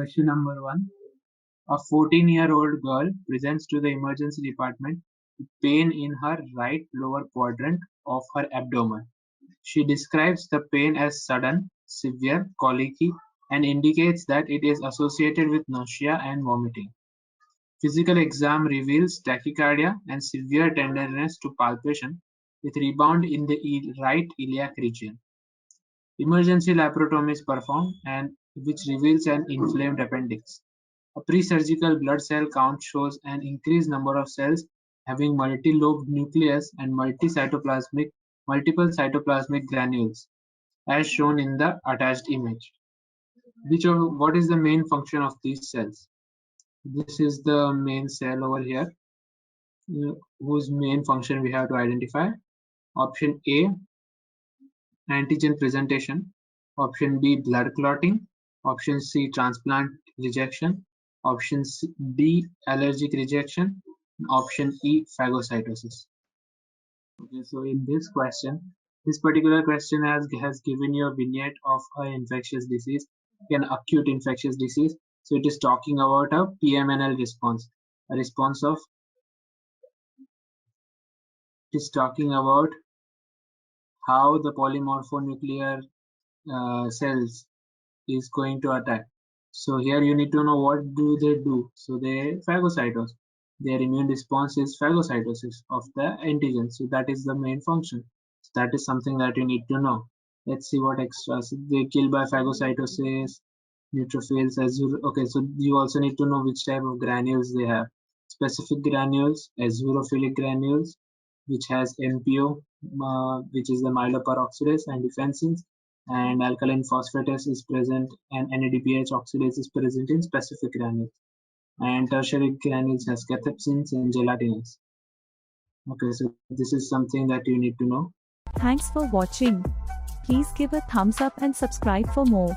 Question number 1. A 14-year-old girl presents to the emergency department with pain in her right lower quadrant of her abdomen. She describes the pain as sudden, severe, colicky, and indicates that it is associated with nausea and vomiting. Physical exam reveals tachycardia and severe tenderness to palpation with rebound in the right iliac region. Emergency laparotomy is performed and which reveals an inflamed appendix. A pre-surgical blood cell count shows an increased number of cells having multi-lobed nucleus and multiple cytoplasmic granules, as shown in the attached image. What is the main function of these cells? This is the main cell over here, whose main function we have to identify. Option A, antigen presentation. Option B, blood clotting. Option C, transplant rejection. Option D, allergic rejection. Option E, phagocytosis. Okay, so in this particular question has given you a vignette of an infectious disease, an acute infectious disease. So it is talking about a PMNL response, a response of, it is talking about how the polymorphonuclear cells is going to attack. So here you need to know what do they do. So they phagocytose. Their immune response is phagocytosis of the antigen. So that is the main function. So that is something that you need to know. Let's see what extra. So they kill by phagocytosis, neutrophils, okay, so you also need to know which type of granules they have. Specific granules, azurophilic granules, which has MPO, which is the myeloperoxidase and defensins, and alkaline phosphatase is present, and NADPH oxidase is present in specific granules. And tertiary granules has cathepsins and gelatinase. Okay, so this is something that you need to know. Thanks for watching. Please give a thumbs up and subscribe for more.